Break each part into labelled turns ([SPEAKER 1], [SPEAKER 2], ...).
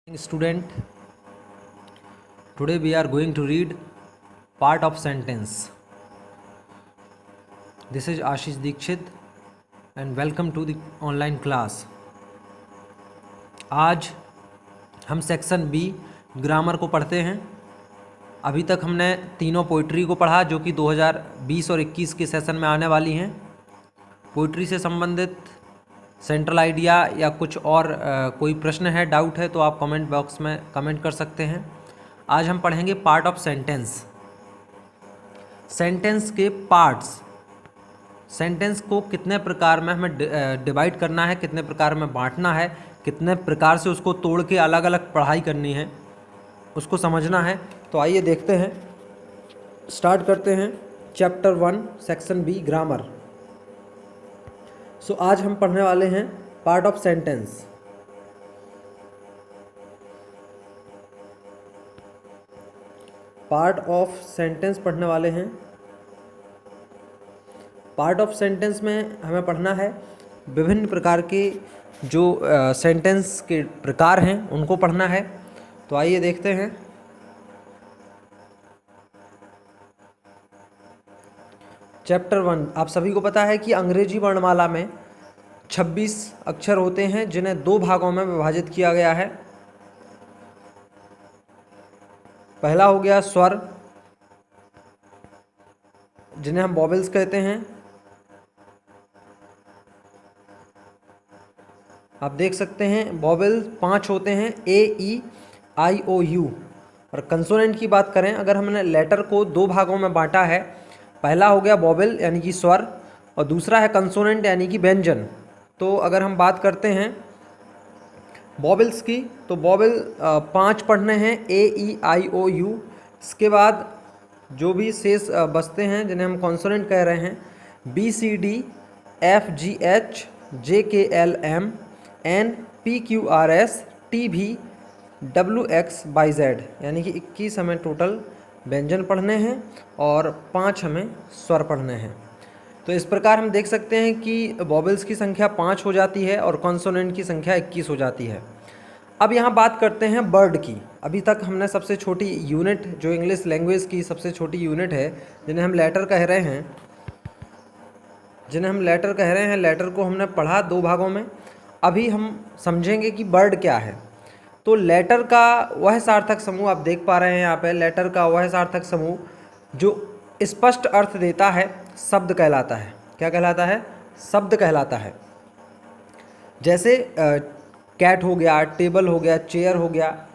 [SPEAKER 1] Student, today we are going to read part of sentence. This is Ashish Dikshit and welcome to the online class. आज हम section B grammar को पढ़ते हैं। अभी तक हमने तीनों पोइट्री को पढ़ा जो कि 2020 और 21 के सेशन में आने वाली हैं। पोइट्री से संबंधित सेंट्रल आइडिया या कुछ और कोई प्रश्न है, डाउट है तो आप कमेंट बॉक्स में कमेंट कर सकते हैं। आज हम पढ़ेंगे पार्ट ऑफ सेंटेंस। सेंटेंस के पार्ट्स, सेंटेंस को कितने प्रकार में हमें डिवाइड करना है, कितने प्रकार में बांटना है, कितने प्रकार से उसको तोड़ के अलग अलग पढ़ाई करनी है, उसको समझना है। तो आइए देखते हैं, स्टार्ट करते हैं। Chapter 1 section B grammar. So आज हम पढ़ने वाले हैं part of sentence. Part of sentence पढ़ने वाले हैं। पार्ट ऑफ सेंटेंस में हमें पढ़ना है विभिन्न प्रकार के जो सेंटेंस के प्रकार हैं उनको पढ़ना है। तो आइए देखते हैं। चैप्टर 1, आप सभी को पता है कि अंग्रेजी वर्णमाला में 26 अक्षर होते हैं जिन्हें 2 भागों में विभाजित किया गया है। पहला हो गया स्वर, जिन्हें हम वॉवेल्स कहते हैं। आप देख सकते हैं वॉवेल्स 5 होते हैं, ए ई आई ओ यू। और कंसोनेंट की बात करें, अगर हमने लेटर को 2 भागों में बांटा है, पहला हो गया वॉवेल यानी कि स्वर और दूसरा है कंसोनेंट यानी कि व्यंजन। तो अगर हम बात करते हैं वॉवेल्स की, तो वॉवेल 5 पढ़ने हैं, ए ई आई ओ यू। इसके बाद जो भी शेष बचते हैं जिन्हें हम कॉन्सोनेंट कह रहे हैं, B C D F G H J K L M N P Q R S T भी डब्ल्यू एक्स वाई जेड, यानी कि 21 हमें टोटल व्यंजन पढ़ने हैं और 5 हमें स्वर पढ़ने हैं। तो इस प्रकार हम देख सकते हैं कि वॉवेल्स की संख्या 5 हो जाती है और कॉन्सोनेंट की संख्या 21 हो जाती है। अब यहाँ बात करते हैं वर्ड की। अभी तक हमने सबसे छोटी यूनिट, जो इंग्लिश लैंग्वेज की सबसे छोटी यूनिट है, जिन्हें हम लेटर कह रहे हैं, लेटर को हमने पढ़ा 2 भागों में। अभी हम समझेंगे कि वर्ड क्या है। तो लेटर का वह सार्थक समूह आप देख पा रहे हैं यहाँ पे, लेटर का वह सार्थक समूह जो स्पष्ट अर्थ देता है शब्द कहलाता है। क्या कहलाता है? शब्द कहलाता है। जैसे कैट हो गया, टेबल हो गया, चेयर हो गया,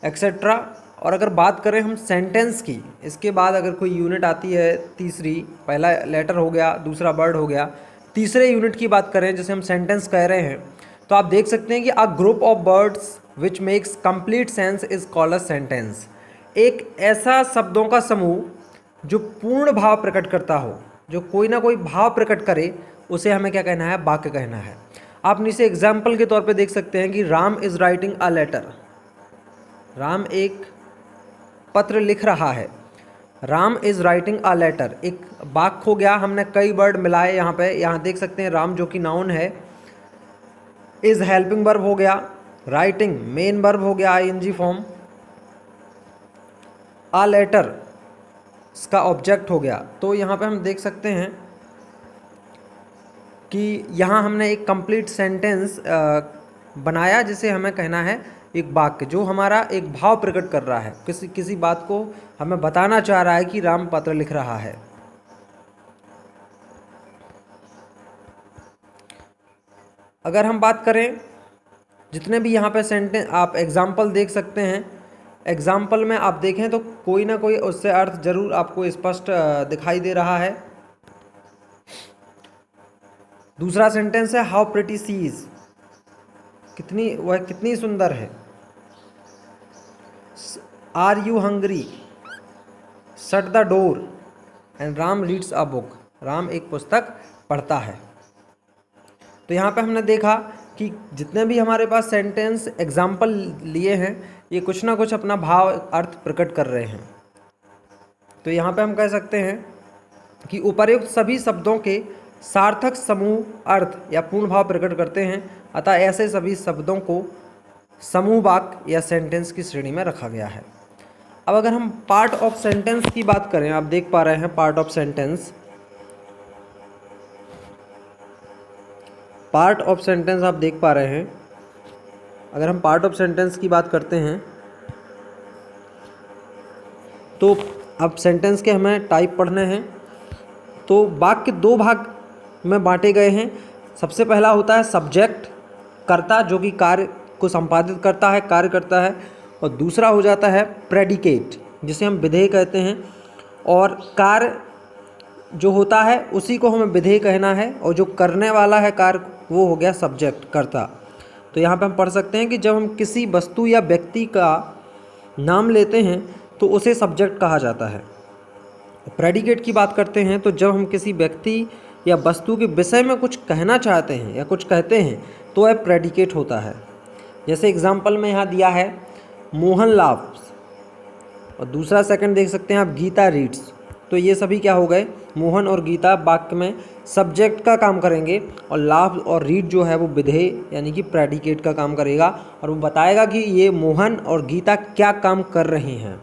[SPEAKER 1] एक्सेट्रा। और अगर बात करें हम सेंटेंस की, इसके बाद अगर कोई यूनिट आती है तीसरी, पहला लेटर हो गया, दूसरा वर्ड हो गया, तीसरे यूनिट की बात करें जिसे हम सेंटेंस कह रहे हैं, तो आप देख सकते हैं कि a group of words which makes complete sense is called a sentence. एक ऐसा शब्दों का समूह जो पूर्ण भाव प्रकट करता हो, जो कोई ना कोई भाव प्रकट करे, उसे हमें क्या कहना है? वाक्य कहना है। आप नीचे एग्जाम्पल के तौर पे देख सकते हैं कि Ram is writing a letter. Ram एक पत्र लिख रहा है। Ram is writing a letter एक वाक्य हो गया। हमने कई वर्ड मिलाए यहाँ पे। यहाँ देख सकते हैं राम जो कि नाउन है, इज हेल्पिंग वर्ब हो गया, राइटिंग मेन वर्ब हो गया आईएनजी फॉर्म, अ लेटर इसका ऑब्जेक्ट हो गया। तो यहाँ पे हम देख सकते हैं कि यहाँ हमने एक कंप्लीट सेंटेंस बनाया जिसे हमें कहना है एक वाक्य, जो हमारा एक भाव प्रकट कर रहा है, किसी बात को हमें बताना चाह रहा है कि राम पत्र लिख रहा है। अगर हम बात करें, जितने भी यहाँ पे सेंटेंस आप एग्जाम्पल देख सकते हैं, एग्जाम्पल में आप देखें तो कोई ना कोई उससे अर्थ जरूर आपको स्पष्ट दिखाई दे रहा है। दूसरा सेंटेंस है हाउ प्रिटी सी इज, कितनी सुंदर है। Are you hungry, shut the door and Ram reads a book, Ram एक पुस्तक पढ़ता है। तो यहाँ पे हमने देखा कि जितने भी हमारे पास सेंटेंस एग्जाम्पल लिए हैं, ये कुछ ना कुछ अपना भाव अर्थ प्रकट कर रहे हैं। तो यहाँ पे हम कह सकते हैं कि उपर्युक्त सभी शब्दों के सार्थक समूह अर्थ या पूर्ण भाव प्रकट करते हैं, अतः ऐसे सभी शब्दों को समूह वाक्य या सेंटेंस की श्रेणी में रखा गया है। अब अगर हम पार्ट ऑफ सेंटेंस की बात करें, आप देख पा रहे हैं part of sentence. Part of sentence आप देख पा रहे हैं। अगर हम पार्ट ऑफ सेंटेंस की बात करते हैं तो अब सेंटेंस के हमें टाइप पढ़ने हैं। तो वाक्य दो भाग में बांटे गए हैं। सबसे पहला होता है सब्जेक्ट, कर्ता जो कि कार्य को संपादित करता है, कार्य करता है, और दूसरा हो जाता है प्रेडिकेट जिसे हम विधेय कहते हैं, और कार्य जो होता है उसी को हमें विधेय कहना है, और जो करने वाला है कार्य वो हो गया सब्जेक्ट, कर्ता। तो यहाँ पे हम पढ़ सकते हैं कि जब हम किसी वस्तु या व्यक्ति का नाम लेते हैं तो उसे सब्जेक्ट कहा जाता है। प्रेडिकेट की बात करते हैं तो जब हम किसी व्यक्ति या वस्तु के विषय में कुछ कहना चाहते हैं या कुछ कहते हैं तो वह प्रेडिकेट होता है। जैसे एग्जाम्पल में यहाँ दिया है मोहन लाव्स, और दूसरा सेकंड देख सकते हैं आप गीता रीड्स। तो ये सभी क्या हो गए, मोहन और गीता वाक्य में सब्जेक्ट का काम करेंगे, और लाव और रीड जो है वो विधेय यानी कि प्रेडिकेट का काम करेगा, और वो बताएगा कि ये मोहन और गीता क्या काम कर रहे हैं।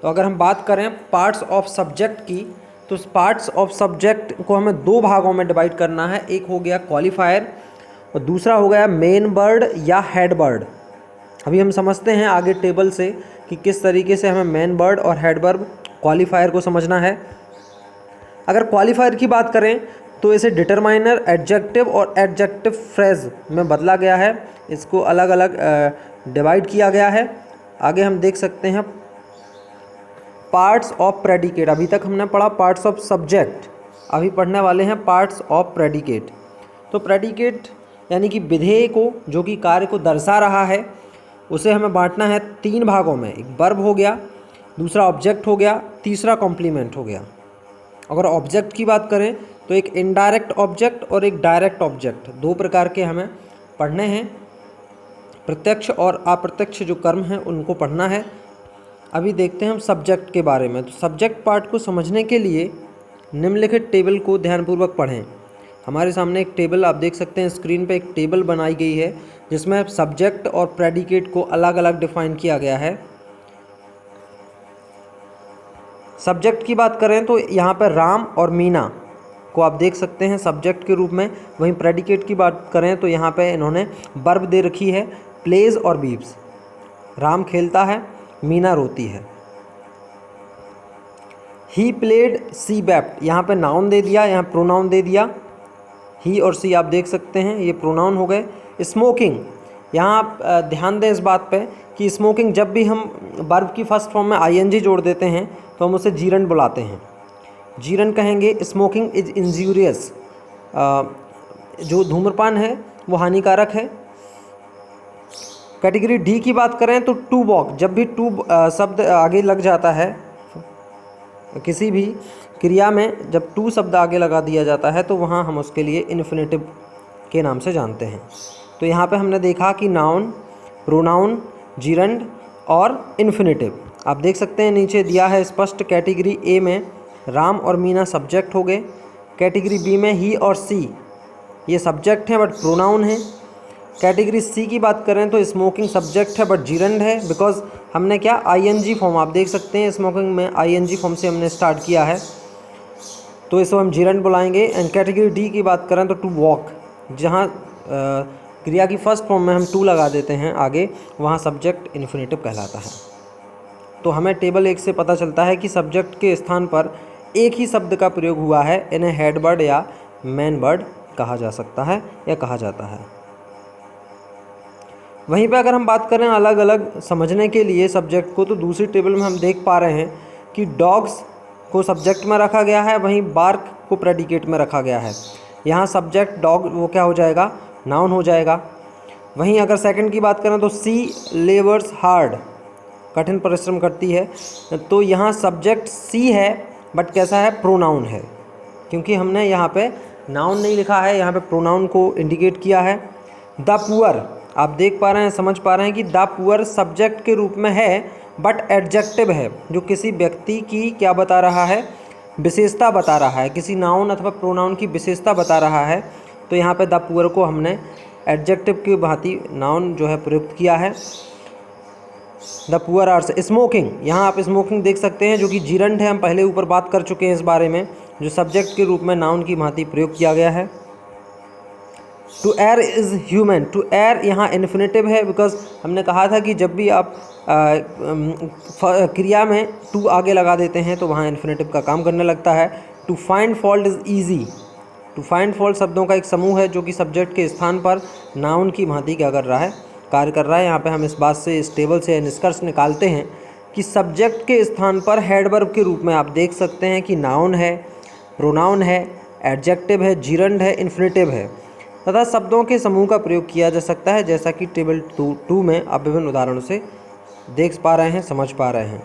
[SPEAKER 1] तो अगर हम बात करें पार्ट्स ऑफ सब्जेक्ट की, तो पार्ट्स ऑफ सब्जेक्ट को हमें दो भागों में डिवाइड करना है। एक हो गया क्वालिफायर और दूसरा हो गया मेन वर्ड या हेड वर्ड। अभी हम समझते हैं आगे टेबल से कि किस तरीके से हमें मेन वर्ड और हेड वर्ब क्वालिफायर को समझना है। अगर क्वालिफायर की बात करें तो इसे डिटरमाइनर, एडजेक्टिव और एडजेक्टिव फ्रेज में बदला गया है। इसको अलग अलग डिवाइड किया गया है। आगे हम देख सकते हैं पार्ट्स ऑफ प्रेडिकेट। अभी तक हमने पढ़ा पार्ट्स ऑफ सब्जेक्ट, अभी पढ़ने वाले हैं पार्ट्स ऑफ प्रेडिकेट। तो प्रेडिकेट यानी कि विधेय को जो कि कार्य को दर्शा रहा है उसे हमें बांटना है तीन भागों में। एक वर्ब हो गया, दूसरा ऑब्जेक्ट हो गया, तीसरा कॉम्प्लीमेंट हो गया। अगर ऑब्जेक्ट की बात करें तो एक इनडायरेक्ट ऑब्जेक्ट और एक डायरेक्ट ऑब्जेक्ट, दो प्रकार के हमें पढ़ने हैं। प्रत्यक्ष और अप्रत्यक्ष जो कर्म हैं उनको पढ़ना है। अभी देखते हैं हम सब्जेक्ट के बारे में। तो सब्जेक्ट पार्ट को समझने के लिए निम्नलिखित टेबल को ध्यानपूर्वक पढ़ें। हमारे सामने एक टेबल आप देख सकते हैं, स्क्रीन पे एक टेबल बनाई गई है जिसमें सब्जेक्ट और प्रेडिकेट को अलग अलग डिफाइन किया गया है। सब्जेक्ट की बात करें तो यहाँ पर राम और मीना को आप देख सकते हैं सब्जेक्ट के रूप में। वहीं प्रेडिकेट की बात करें तो यहाँ पे इन्होंने वर्ब दे रखी है प्लेज और वीव्स। राम खेलता है, मीना रोती है। ही प्लेड, सी वेप्ट, यहाँ पे नाउन दे दिया, यहाँ प्रोनाउन दे दिया। ही और सी आप देख सकते हैं ये प्रोनाउन हो गए। स्मोकिंग, यहाँ आप ध्यान दें इस बात पे कि स्मोकिंग जब भी हम वर्ब की फर्स्ट फॉर्म में आईएनजी जोड़ देते हैं तो हम उसे जीरंड बुलाते हैं, जीरंड कहेंगे। स्मोकिंग इज इंजूरियस, जो धूम्रपान है वो हानिकारक है। कैटेगरी डी की बात करें तो टू वॉक, जब भी टू शब्द आगे लग जाता है किसी भी क्रिया में, जब टू शब्द आगे लगा दिया जाता है तो वहाँ हम उसके लिए इन्फिनेटिव के नाम से जानते हैं। तो यहाँ पे हमने देखा कि नाउन, प्रोनाउन, जीरंड और इन्फिनेटिव। आप देख सकते हैं नीचे दिया है स्पष्ट। कैटेगरी ए में राम और मीना सब्जेक्ट हो गए। कैटेगरी बी में ही और सी ये सब्जेक्ट हैं बट प्रोनाउन है। कैटेगरी सी की बात करें तो स्मोकिंग सब्जेक्ट है बट जीरंड है, बिकॉज हमने क्या आईएनजी फॉर्म, आप देख सकते हैं स्मोकिंग में आईएनजी फॉर्म से हमने स्टार्ट किया है तो इसको हम जीरंड बुलाएंगे। एंड कैटेगरी डी की बात करें तो टू वॉक, जहाँ क्रिया की फर्स्ट फॉर्म में हम टू लगा देते हैं आगे, वहाँ सब्जेक्ट इन्फिनेटिव कहलाता है। तो हमें टेबल 1 से पता चलता है कि सब्जेक्ट के स्थान पर एक ही शब्द का प्रयोग हुआ है, इन्हें हेड वर्ड या मेन वर्ड कहा जा सकता है या कहा जाता है। वहीं पे अगर हम बात करें अलग अलग समझने के लिए सब्जेक्ट को, तो दूसरी टेबल में हम देख पा रहे हैं कि डॉग्स को सब्जेक्ट में रखा गया है, वहीं बार्क को प्रेडिकेट में रखा गया है। यहाँ सब्जेक्ट डॉग वो क्या हो जाएगा, नाउन हो जाएगा। वहीं अगर सेकंड की बात करें तो सी लेबर्स हार्ड, कठिन परिश्रम करती है, तो यहाँ सब्जेक्ट सी है बट कैसा है, प्रोनाउन है, क्योंकि हमने यहाँ पे नाउन नहीं लिखा है, यहाँ पे प्रोनाउन को इंडिकेट किया है। द पुअर, आप देख पा रहे हैं, समझ पा रहे हैं कि द पुअर सब्जेक्ट के रूप में है बट एडजेक्टिव है, जो किसी व्यक्ति की क्या बता रहा है, विशेषता बता रहा है, किसी नाउन अथवा प्रोनाउन की विशेषता बता रहा है। तो यहाँ पे द पुअर को हमने एडजेक्टिव की भांति नाउन जो है प्रयुक्त किया है। द पुअर आर स्मोकिंग, यहाँ आप स्मोकिंग देख सकते हैं जो कि जीरंड है, हम पहले ऊपर बात कर चुके हैं इस बारे में, जो सब्जेक्ट के रूप में नाउन की भांति प्रयोग किया गया है। To err is human, to err यहाँ इन्फिनेटिव है, बिकॉज हमने कहा था कि जब भी आप क्रिया में टू आगे लगा देते हैं तो वहाँ इन्फिनेटिव का काम करने लगता है। To find fault is easy, to find fault शब्दों का एक समूह है जो कि सब्जेक्ट के स्थान पर नाउन की भांति क्या कर रहा है, कार्य कर रहा है। यहाँ पे हम इस बात से, इस टेबल से निष्कर्ष निकालते हैं कि सब्जेक्ट के स्थान पर हेडवर्ब के रूप में आप देख सकते हैं कि नाउन है, प्रोनाउन है, एडजेक्टिव है, जीरंड है, इन्फिनेटिव है तथा शब्दों के समूह का प्रयोग किया जा सकता है, जैसा कि टेबल 2 में आप विभिन्न उदाहरणों से देख पा रहे हैं, समझ पा रहे हैं।